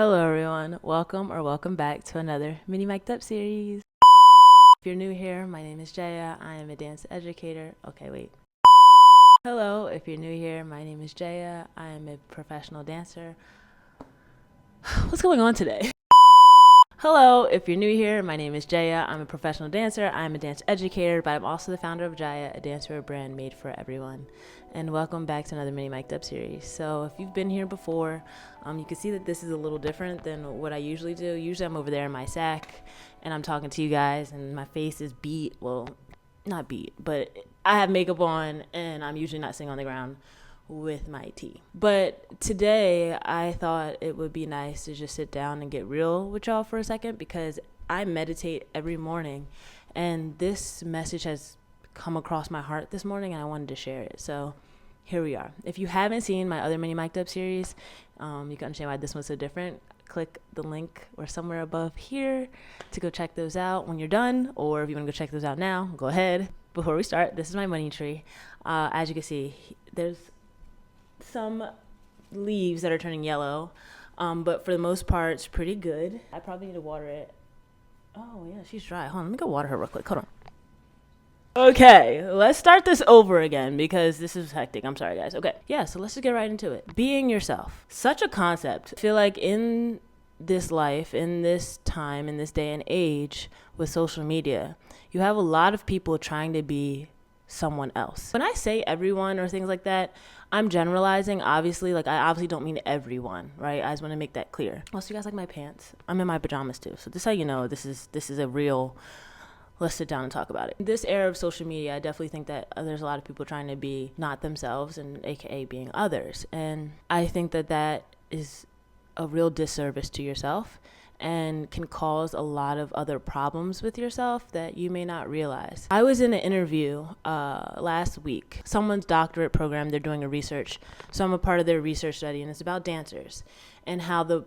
Hello everyone, welcome back to another mini mic'd up series. If you're new here, my name is Jaya. I am a dance educator. Okay, wait. Hello, if you're new here, my name is Jaya. I am a professional dancer. What's going on today? Hello, if you're new here, my name is Jaya. I'm a professional dancer. I'm a dance educator, but I'm also the founder of Jaya, a dancewear brand made for everyone. And welcome back to another mini mic'd up series. So if you've been here before, you can see that this is a little different than what I usually do. Usually I'm over there in my sack and I'm talking to you guys and my face is beat. Well, not beat, but I have makeup on and I'm usually not sitting on the ground with my tea. But today I thought it would be nice to just sit down and get real with y'all for a second, because I meditate every morning and this message has come across my heart this morning and I wanted to share it. So here we are. If you haven't seen my other mini mic'd up series, you can understand why this one's so different. Click the link or somewhere above here to go check those out when you're done, or if you want to go check those out now, go ahead. Before we start, this is my money tree. As you can see, there's some leaves that are turning yellow, but for the most part it's pretty good. I probably need to water it. Oh yeah, she's dry. Hold on, let me go water her real quick. Hold on. Okay, let's start this over again because this is hectic. I'm sorry guys. Okay, yeah, so let's just get right into it. Being yourself, such a concept. I feel like in this life, in this time, in this day and age with social media, you have a lot of people trying to be someone else. When I say everyone or things like that, I'm generalizing, obviously. Like, I obviously don't mean everyone, right? I just want to make that clear. Also, you guys like my pants? I'm in my pajamas too, so this is how you know this is a real, let's sit down and talk about it. In this era of social media, I definitely think that there's a lot of people trying to be not themselves, and AKA being others, and I think that that is a real disservice to yourself and can cause a lot of other problems with yourself that you may not realize. I was in an interview last week. Someone's doctorate program, they're doing a research. So I'm a part of their research study, and it's about dancers and how the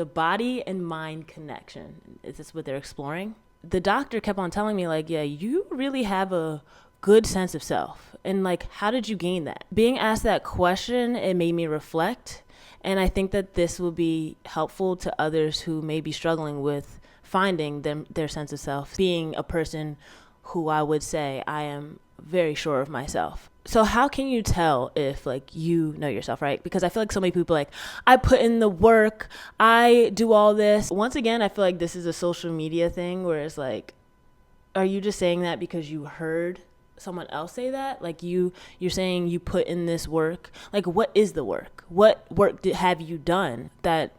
body and mind connection. Is this what they're exploring? The doctor kept on telling me, like, yeah, you really have a good sense of self. And like, how did you gain that? Being asked that question, it made me reflect. And I think that this will be helpful to others who may be struggling with finding their sense of self. Being a person who I would say I am very sure of myself. So how can you tell if like you know yourself, right? Because I feel like so many people like, I put in the work, I do all this. Once again, I feel like this is a social media thing where it's like, are you just saying that because you heard someone else say that? Like you're saying you put in this work. Like, what is the work? What work have you done that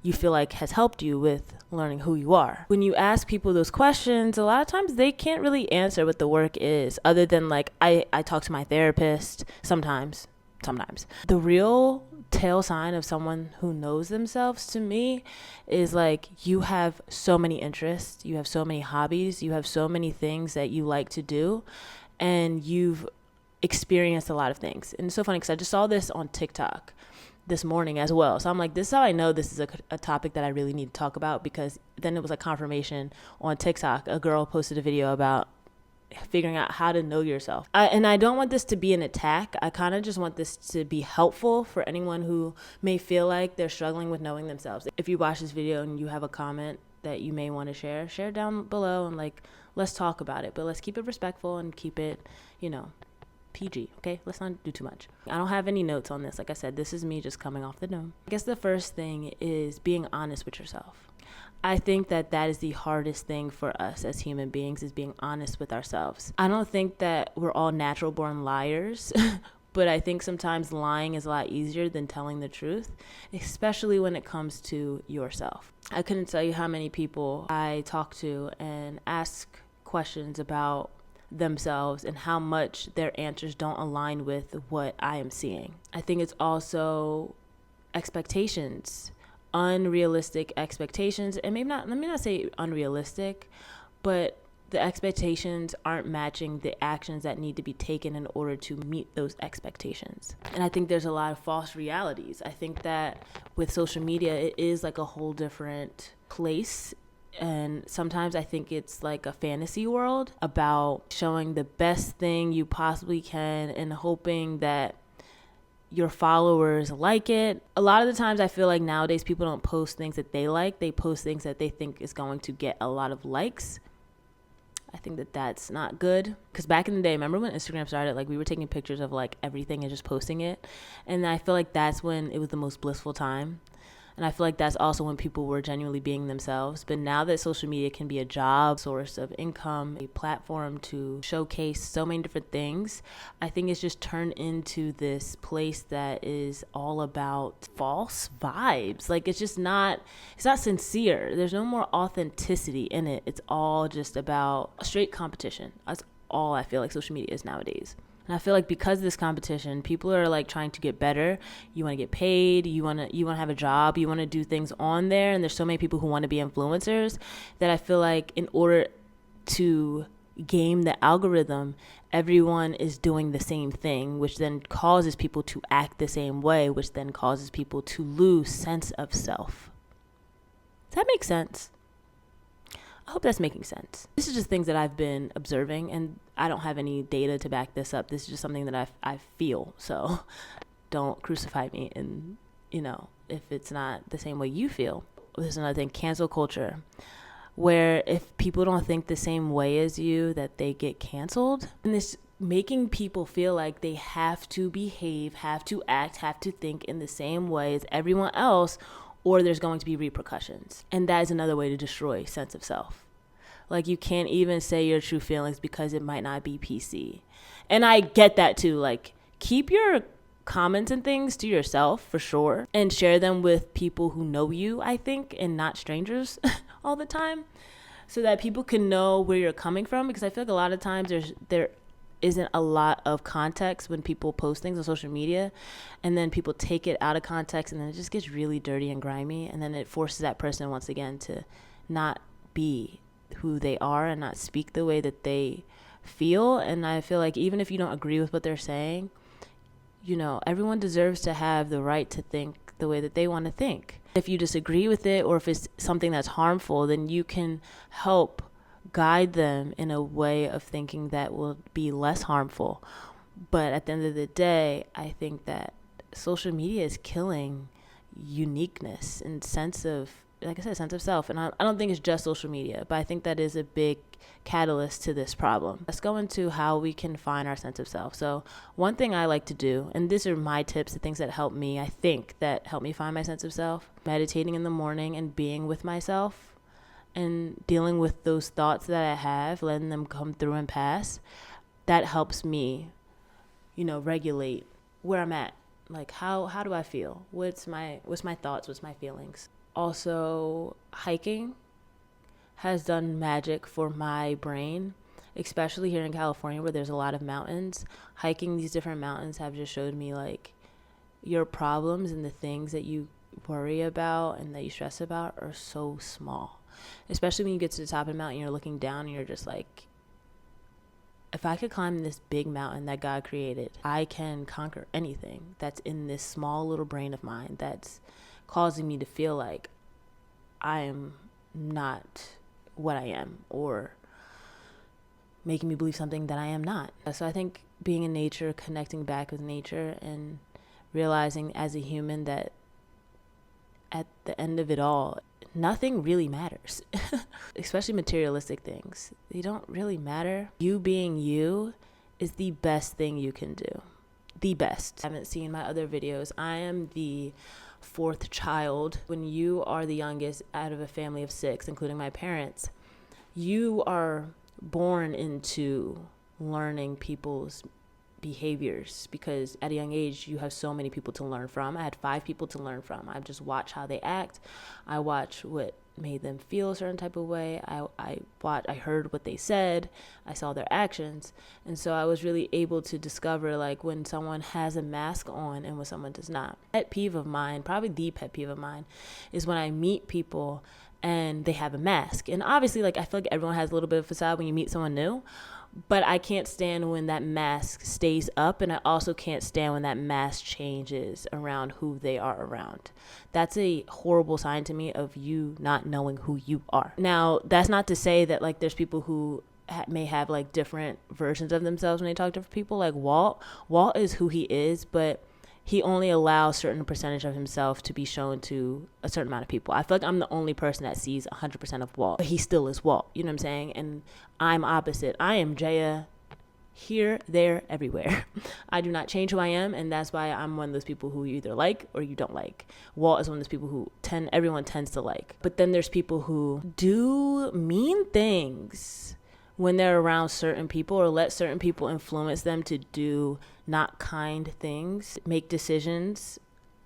you feel like has helped you with learning who you are? When you ask people those questions, a lot of times they can't really answer what the work is, other than like, I talk to my therapist sometimes. The real tell sign of someone who knows themselves, to me, is like, you have so many interests, you have so many hobbies, you have so many things that you like to do, and you've experienced a lot of things. And it's so funny because I just saw this on TikTok this morning as well. So I'm like, this is how I know this is a topic that I really need to talk about, because then it was a confirmation on TikTok. A girl posted a video about figuring out how to know yourself. And I don't want this to be an attack. I kind of just want this to be helpful for anyone who may feel like they're struggling with knowing themselves. If you watch this video and you have a comment that you may want to share down below, and like, let's talk about it, but let's keep it respectful and keep it, PG, okay? Let's not do too much. I don't have any notes on this. Like I said, this is me just coming off the dome. I guess the first thing is being honest with yourself. I think that is the hardest thing for us as human beings, is being honest with ourselves. I don't think that we're all natural born liars, but I think sometimes lying is a lot easier than telling the truth, especially when it comes to yourself. I couldn't tell you how many people I talk to and ask questions about themselves and how much their answers don't align with what I am seeing. I think it's also expectations, unrealistic expectations, and let me not say unrealistic, but the expectations aren't matching the actions that need to be taken in order to meet those expectations. And I think there's a lot of false realities. I think that with social media, it is like a whole different place. And sometimes I think it's like a fantasy world about showing the best thing you possibly can and hoping that your followers like it. A lot of the times I feel like nowadays people don't post things that they like. They post things that they think is going to get a lot of likes. I think that that's not good, because back in the day, remember when Instagram started, like we were taking pictures of like everything and just posting it, and I feel like that's when it was the most blissful time. And I feel like that's also when people were genuinely being themselves. But now that social media can be a job, source of income, a platform to showcase so many different things, I think it's just turned into this place that is all about false vibes. Like it's not sincere. There's no more authenticity in it. It's all just about straight competition. That's all I feel like social media is nowadays. And I feel like because of this competition, people are like trying to get better. You want to get paid. You want to have a job. You want to do things on there. And there's so many people who want to be influencers that I feel like in order to game the algorithm, everyone is doing the same thing, which then causes people to act the same way, which then causes people to lose sense of self. Does that make sense? I hope that's making sense. This is just things that I've been observing, and I don't have any data to back this up. This is just something that I feel. So don't crucify me, and if it's not the same way you feel. There's another thing, cancel culture, where if people don't think the same way as you, that they get canceled. And this making people feel like they have to behave, have to act, have to think in the same way as everyone else, or there's going to be repercussions. And that is another way to destroy sense of self. Like you can't even say your true feelings because it might not be PC. And I get that too. Like keep your comments and things to yourself for sure, and share them with people who know you, I think, and not strangers all the time, so that people can know where you're coming from. Because I feel like a lot of times there isn't a lot of context when people post things on social media, and then people take it out of context, and then it just gets really dirty and grimy, and then it forces that person once again to not be who they are and not speak the way that they feel. And I feel like even if you don't agree with what they're saying, everyone deserves to have the right to think the way that they want to think. If you disagree with it, or if it's something that's harmful, then you can help guide them in a way of thinking that will be less harmful. But at the end of the day, I think that social media is killing uniqueness and sense of self. And I don't think it's just social media, but I think that is a big catalyst to this problem. Let's go into how we can find our sense of self. So one thing I like to do, and these are my tips, the things that help me, I think that help me find my sense of self: meditating in the morning and being with myself and dealing with those thoughts that I have, letting them come through and pass. That helps me, regulate where I'm at. Like how do I feel? What's my thoughts? What's my feelings? Also, hiking has done magic for my brain, especially here in California where there's a lot of mountains. Hiking these different mountains have just showed me like your problems and the things that you worry about and that you stress about are so small. Especially when you get to the top of the mountain, you're looking down and you're just like, if I could climb this big mountain that God created, I can conquer anything that's in this small little brain of mine that's causing me to feel like I am not what I am, or making me believe something that I am not. So I think being in nature, connecting back with nature, and realizing as a human that at the end of it all, nothing really matters, especially materialistic things. They don't really matter. You being you is the best thing you can do. The best. I haven't seen my other videos. I am the fourth child. When you are the youngest out of a family of 6, including my parents, you are born into learning people's behaviors, because at a young age you have so many people to learn from. I had 5 people to learn from. I just watch how they act. I watch what made them feel a certain type of way. I heard what they said. I saw their actions. And so I was really able to discover like when someone has a mask on and when someone does not. Pet peeve of mine, probably the pet peeve of mine, is when I meet people and they have a mask. And obviously, like, I feel like everyone has a little bit of facade when you meet someone new, but I can't stand when that mask stays up, and I also can't stand when that mask changes around who they are around. That's a horrible sign to me of you not knowing who you are. Now, that's not to say that, like, there's people who may have, like, different versions of themselves when they talk to different people. Like, Walt is who he is, but he only allows a certain percentage of himself to be shown to a certain amount of people. I feel like I'm the only person that sees 100% of Walt, but he still is Walt. You know what I'm saying? And I'm opposite. I am Jaya here, there, everywhere. I do not change who I am, and that's why I'm one of those people who you either like or you don't like. Walt is one of those people who everyone tends to like. But then there's people who do mean things when they're around certain people, or let certain people influence them to do not kind things, make decisions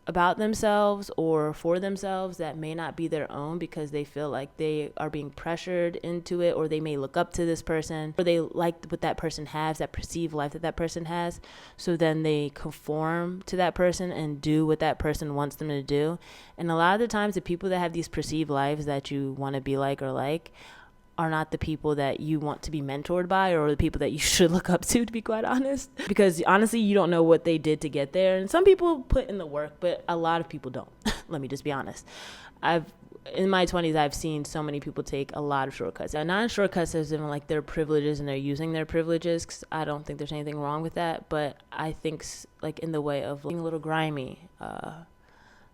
about themselves or for themselves that may not be their own, because they feel like they are being pressured into it, or they may look up to this person, or they like what that person has, that perceived life that person has. So then they conform to that person and do what that person wants them to do. And a lot of the times, the people that have these perceived lives that you want to be like or like are not the people that you want to be mentored by, or the people that you should look up to be quite honest. Because honestly, you don't know what they did to get there. And some people put in the work, but a lot of people don't. Let me just be honest. In my 20s, I've seen so many people take a lot of shortcuts. And not shortcuts as in like their privileges and they're using their privileges, because I don't think there's anything wrong with that. But I think like in the way of being a little grimy,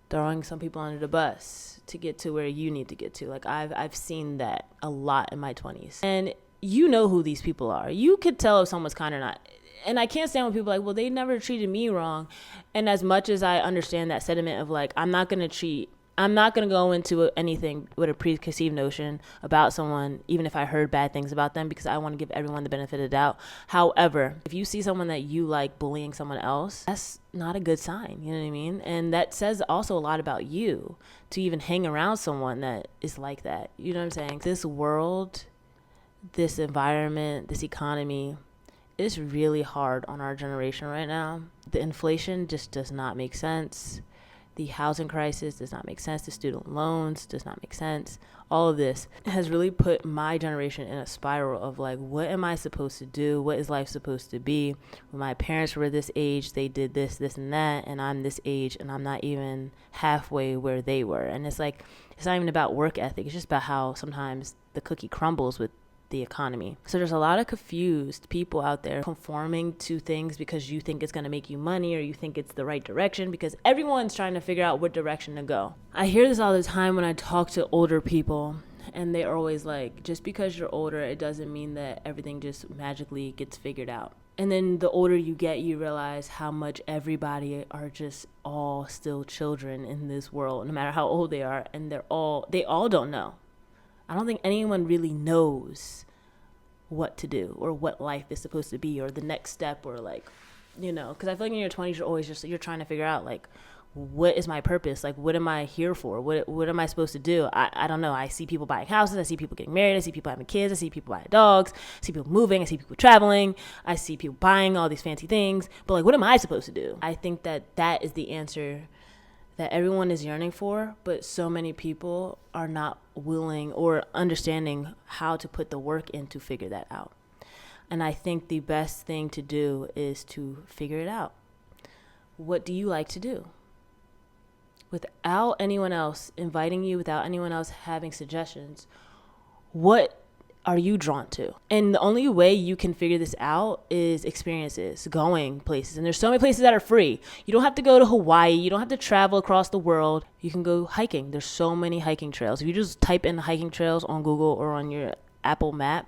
throwing some people under the bus to get to where you need to get to. Like I've seen that a lot in my 20s. And you know who these people are. You could tell if someone's kind or not. And I can't stand when people are like, well, they never treated me wrong. And as much as I understand that sentiment of like, I'm not going to go into anything with a preconceived notion about someone, even if I heard bad things about them, because I want to give everyone the benefit of the doubt. However, if you see someone that you like bullying someone else, that's not a good sign. You know what I mean? And that says also a lot about you to even hang around someone that is like that. You know what I'm saying? This world, this environment, this economy is really hard on our generation right now. The inflation just does not make sense. The housing crisis does not make sense. The student loans does not make sense. All of this has really put my generation in a spiral of like, what am I supposed to do? What is life supposed to be? When my parents were this age, they did this, this, and that, and I'm this age, and I'm not even halfway where they were. And it's like, it's not even about work ethic. It's just about how sometimes the cookie crumbles with the economy. So there's a lot of confused people out there conforming to things because you think it's going to make you money, or you think it's the right direction, because everyone's trying to figure out what direction to go. I hear this all the time when I talk to older people, and they're always like, just because you're older, it doesn't mean that everything just magically gets figured out. And then the older you get, you realize how much everybody are just all still children in this world, no matter how old they are, and they all don't know. I don't think anyone really knows what to do or what life is supposed to be or the next step, or like, you know, because I feel like in your 20s, you're always just, you're trying to figure out like, what is my purpose? Like, what am I here for? What am I supposed to do? I don't know. I see people buying houses. I see people getting married. I see people having kids. I see people buying dogs. I see people moving. I see people traveling. I see people buying all these fancy things. But like, what am I supposed to do? I think that is the answer that everyone is yearning for, but so many people are not willing or understanding how to put the work in to figure that out. And I think the best thing to do is to figure it out. What do you like to do? Without anyone else inviting you, without anyone else having suggestions, what are you drawn to? And the only way you can figure this out is experiences, going places. And there's so many places that are free. You don't have to go to Hawaii. You don't have to travel across the world. You can go hiking. There's so many hiking trails. If you just type in hiking trails on Google or on your Apple map,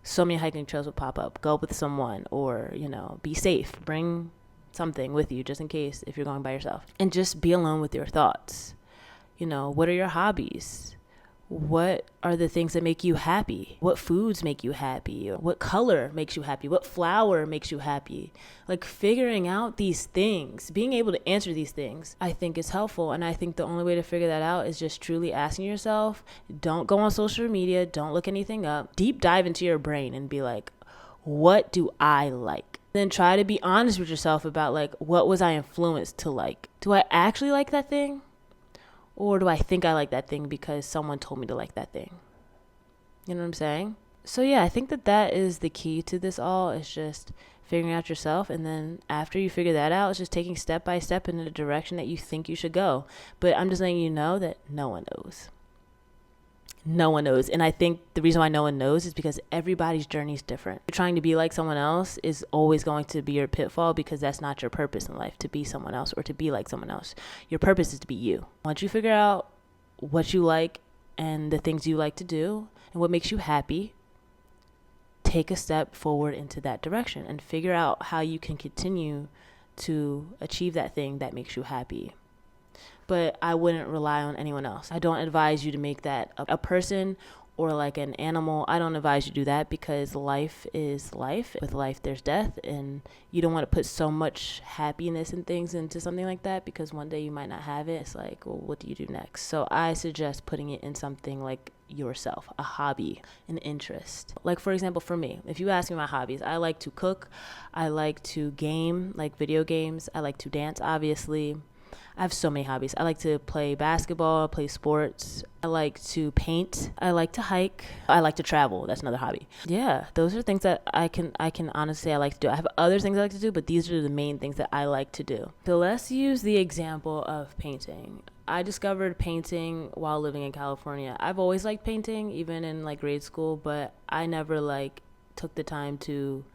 so many hiking trails will pop up. Go with someone, or, you know, be safe. Bring something with you just in case if you're going by yourself. And just be alone with your thoughts. You know, what are your hobbies? What are the things that make you happy? What foods make you happy? What color makes you happy? What flower makes you happy? Like, figuring out these things, being able to answer these things, I think is helpful. And I think the only way to figure that out is just truly asking yourself. Don't go on social media. Don't look anything up. Deep dive into your brain and be like, what do I like? Then try to be honest with yourself about like, what was I influenced to like? Do I actually like that thing? Or do I think I like that thing because someone told me to like that thing? You know what I'm saying? So yeah, I think that is the key to this all, is just figuring out yourself. And then after you figure that out, it's just taking step by step in the direction that you think you should go. But I'm just letting you know that no one knows. No one knows. And I think the reason why no one knows is because everybody's journey is different. Trying to be like someone else is always going to be your pitfall, because that's not your purpose in life, to be someone else or to be like someone else. Your purpose is to be you. Once you figure out what you like and the things you like to do and what makes you happy, take a step forward into that direction and figure out how you can continue to achieve that thing that makes you happy. But I wouldn't rely on anyone else. I don't advise you to make that a person or like an animal. I don't advise you to do that, because life is life. With life, there's death, and you don't want to put so much happiness and things into something like that, because one day you might not have it. It's like, well, what do you do next? So I suggest putting it in something like yourself, a hobby, an interest. Like, for example, for me, if you ask me my hobbies, I like to cook, I like to game, like video games, I like to dance, obviously. I have so many hobbies. I like to play basketball, play sports. I like to paint. I like to hike. I like to travel. That's another hobby. Yeah, those are things that I can honestly say I like to do. I have other things I like to do, but these are the main things that I like to do. So let's use the example of painting. I discovered painting while living in California. I've always liked painting, even in like grade school, but I never like took the time to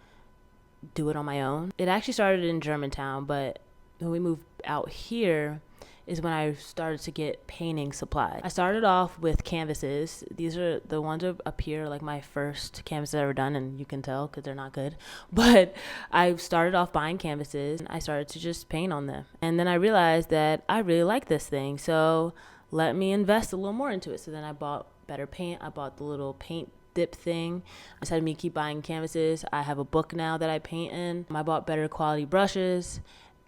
do it on my own. It actually started in Germantown, but when we moved out here is when I started to get painting supplies. I started off with canvases. These are the ones up here, like my first canvas I've ever done, and you can tell because they're not good. But I started off buying canvases, and I started to just paint on them. And then I realized that I really like this thing, so let me invest a little more into it. So then I bought better paint. I bought the little paint dip thing. I decided to keep buying canvases. I have a book now that I paint in. I bought better quality brushes.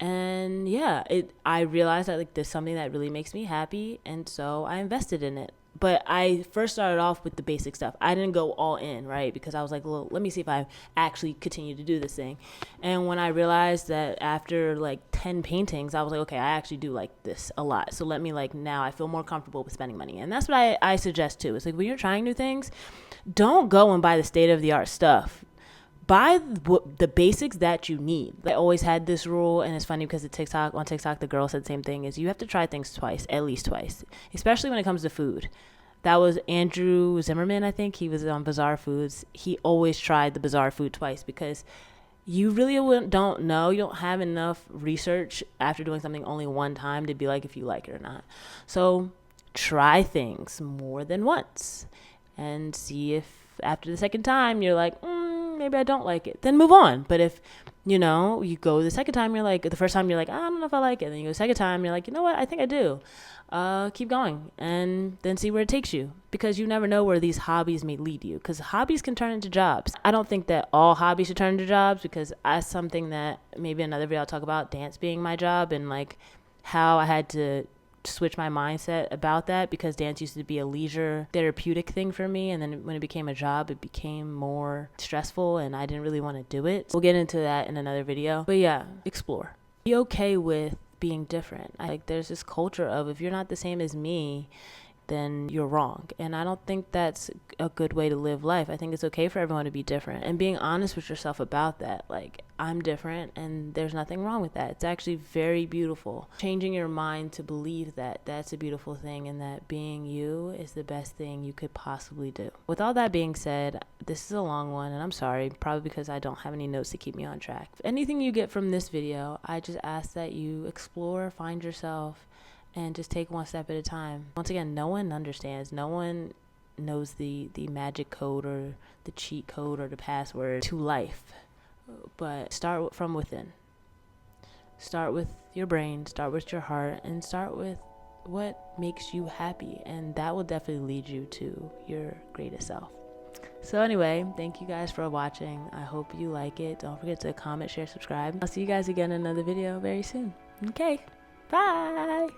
And yeah, I realized that like there's something that really makes me happy, and so I invested in it. But I first started off with the basic stuff. I didn't go all in, right? Because I was like, well, let me see if I actually continue to do this thing. And when I realized that after like 10 paintings, I was like, okay, I actually do like this a lot. So let me like, now I feel more comfortable with spending money. And that's what I suggest too. It's like, when you're trying new things, don't go and buy the state of the art stuff. Buy the basics that you need. I always had this rule, and it's funny because on TikTok, the girl said the same thing, is you have to try things twice, at least twice, especially when it comes to food. That was Andrew Zimmerman, I think. He was on Bizarre Foods. He always tried the bizarre food twice, because you really don't know. You don't have enough research after doing something only one time to be like if you like it or not. So try things more than once and see if after the second time you're like, maybe I don't like it, then move on. But if, you go the second time, you're like, the first time you're like, I don't know if I like it. And then you go the second time, you're like, you know what? I think I do. Keep going and then see where it takes you, because you never know where these hobbies may lead you, because hobbies can turn into jobs. I don't think that all hobbies should turn into jobs, because that's something that maybe another video I'll talk about, dance being my job, and like how I had to switch my mindset about that, because dance used to be a leisure therapeutic thing for me, and then when it became a job, it became more stressful and I didn't really want to do it. We'll get into that in another video. But yeah, explore. Be okay with being different. Like, there's this culture of, if you're not the same as me, then you're wrong. And I don't think that's a good way to live life. I think it's okay for everyone to be different, and being honest with yourself about that. Like, I'm different and there's nothing wrong with that. It's actually very beautiful. Changing your mind to believe that that's a beautiful thing, and that being you is the best thing you could possibly do. With all that being said, this is a long one, and I'm sorry, probably because I don't have any notes to keep me on track. If anything you get from this video, I just ask that you explore, find yourself, and just take one step at a time. Once again, no one understands. No one knows the magic code or the cheat code or the password to life. But start from within. Start with your brain, start with your heart, and start with what makes you happy. And that will definitely lead you to your greatest self. So anyway, thank you guys for watching. I hope you like it. Don't forget to comment, share, subscribe. I'll see you guys again in another video very soon. Okay. Bye.